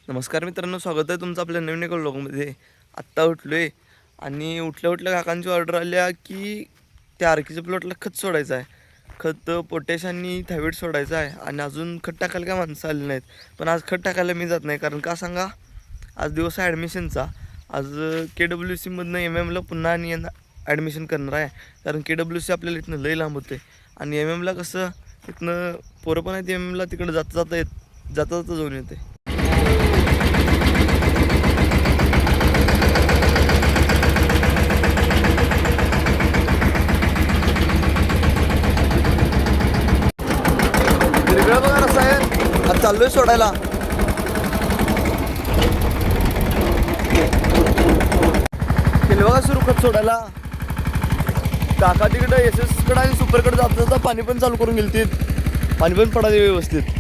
नमस्कार मित्रांनो, स्वागत आहे तुमचं आपल्या नवीन एका व्लॉगमध्ये. आत्ता उठलो आहे आणि उठल्या काकांची ऑर्डर आल्या की त्या आरकीच्या प्लॉटला खत सोडायचं आहे. खत पोटॅश आणि थायरॉइड सोडायचं आहे आणि अजून खत टाकायला काय माणसं आली नाहीत. पण आज खत टाकायला मी जात नाही, कारण का सांगा, आज दिवस आहे ॲडमिशनचा. आज KWCमधनं MM ला पुन्हा आणि ॲडमिशन करणार आहे. कारण KWC आपल्याला इथनं लई लांब होते आणि MM ला कसं इथनं पोरं पण आहेत. MM ला तिकडं जाता जाता जाऊन येते. वेगळं बघा कसं आहे, आज चाललोय सोडायला. केलं बघा सुरू खत सोडायला. काका तिकडं SS कडं आणि सुपरकडे जाता जाता पाणी पण चालू करून गेलते. पाणी पण पडायला व्यवस्थित.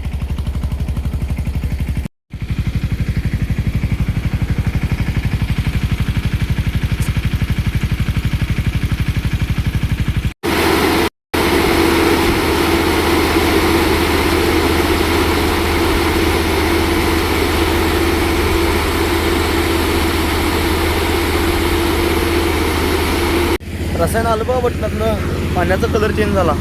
रसायन आलं बघा बटनातनं, पाण्याचा कलर चेंज झाला.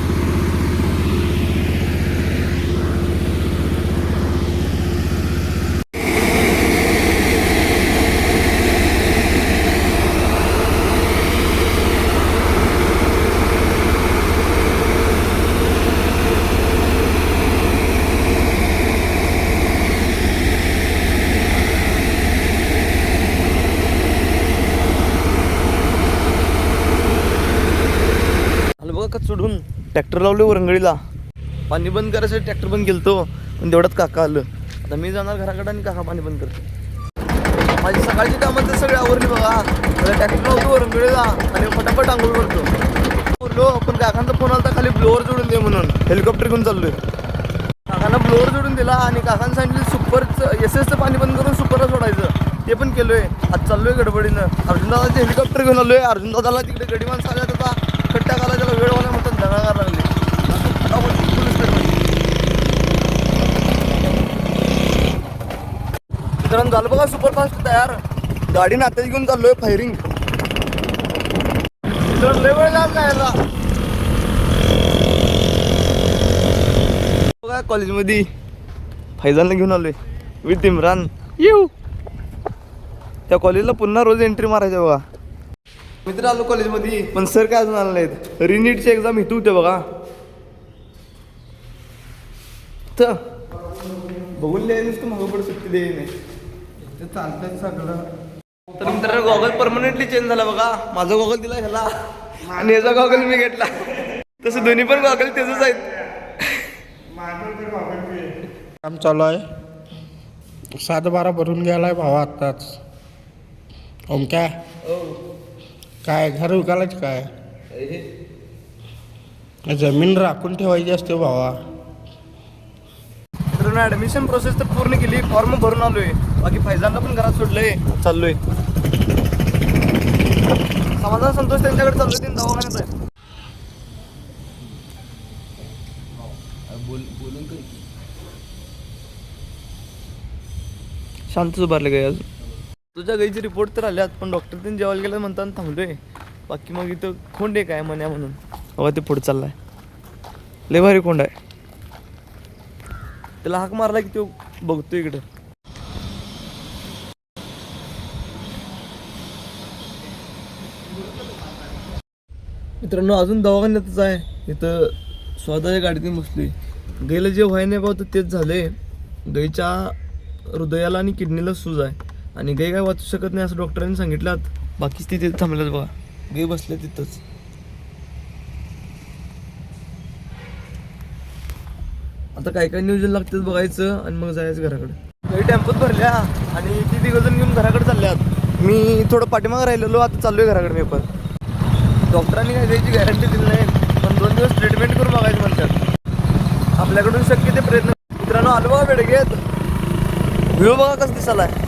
खत सोडून ट्रॅक्टर लावले वरंगळीला. पाणी बंद करायसाठी ट्रॅक्टर बंद केलतो, पण तेवढ्यात काका आलं. आता मी जाणार घराकडे आणि काका पाणी बंद करतो. माझी सकाळची कामं तर सगळी आवरली बघा. ट्रॅक्टर लावतो वरंगळीला आणि फटाफट आंघोळ करतो. बोललो पण काकांचा फोन आला खाली ब्लोअर जोडून दे म्हणून. हेलिकॉप्टर घेऊन चाललोय. काकांना ब्लोअर जोडून दिला आणि काकांना सांगितलं सुपरचं SS पाणी बंद करून सुपरला सोडायचं. ते पण केलोय. आज चाललोय गडबडीनं. अर्जुन दादाचे हेलिकॉप्टर घेऊन आलोय. अर्जुन दादाला तिकडे गडी माणसं आल्यात. आता खट्टा घाला त्याला वेळ वाला म्हणतात, दगा करायला लागले. मित्रांनो झालं बघा सुपरफास्ट तयार. गाडी नात्याची घेऊन चाललोय फायरिंग. लय वेळ लागला जायला बघा. कॉलेजमध्ये फैजानला घेऊन आलोय विथ इम्रान. येऊ त्या कॉलेजला पुन्हा रोज एंट्री मारायचं बघा. मित्र आलो कॉलेजमध्ये, पण सर काय अजून आलं नाहीत. रिनीटची एक्झाम इथं होते बघा. तर बघून लिहायला तू मागं पडू सुट्टी दे नाही ते चालतंय सगळं. तर मित्रांनो गॉगल परमनंटली चेंज झाला बघा. माझा गॉगल दिला ह्याला आणि याचा गॉगल मी घेतला. तसं दोन्ही पण गॉगल त्याचंच आहेत. काम चालू आहे. 7-12 भरून गेलाय भावा आत्ताच. ओमक्या काय घर विकायलाच काय जमीन राखून ठेवायची असते भावा. मित्रांनो ॲडमिशन प्रोसेस तर पूर्ण केली. फॉर्म भरून आलोय. बाकी फैजानला पण घरात सोडलंय. चाललोय समाधान संतोष त्यांच्याकडे चाललोय. तीन दवाखान्यात आहे. बोलून शांतच उभारले काय अजून. तुझ्या गाईचे रिपोर्ट तर आल्यात, पण डॉक्टर त्यांनी जेवायला गेलं म्हणताना थांबलोय. बाकी मग इथं खोंड आहे काय म्हण्या म्हणून बघा ते पुढे चाललाय. लय भारी खोंड आहे. त्याला हाक मारला की तो बघतो इकडं. मित्रांनो अजून दवाखान्यातच आहे. इथं स्वतःच्या गाडीतून बसलोय. गाईला जे व्हाय नाही पाहतं तेच झालंय. गाईच्या हृदयाला आणि किडनीला सूज आहे आणि गाई काय वाचू शकत नाही असं डॉक्टरांनी सांगितलं. बाकीच तिथे थांबल्यात बघा. गाई बसल्या तिथंच. आता काय काय नियोजन लागतं बघायचं आणि मग जायचं घराकडे. गाई टेम्पोत भरल्या आणि ती तिघजण घेऊन घराकडे चालल्यात. मी थोडं पाठीमागं राहिलेलो. आता चाललोय घराकडे मी पण. डॉक्टरांनी काय द्यायची गॅरंटी दिली नाही, पण 2 दिवस ट्रीटमेंट करून बघायचं म्हणतात. आपल्याकडून शक्य ते प्रयत्न. मित्रांनो आलो बघा बेडगेत. व्ह्यू बघा कसं दिसायला आहे.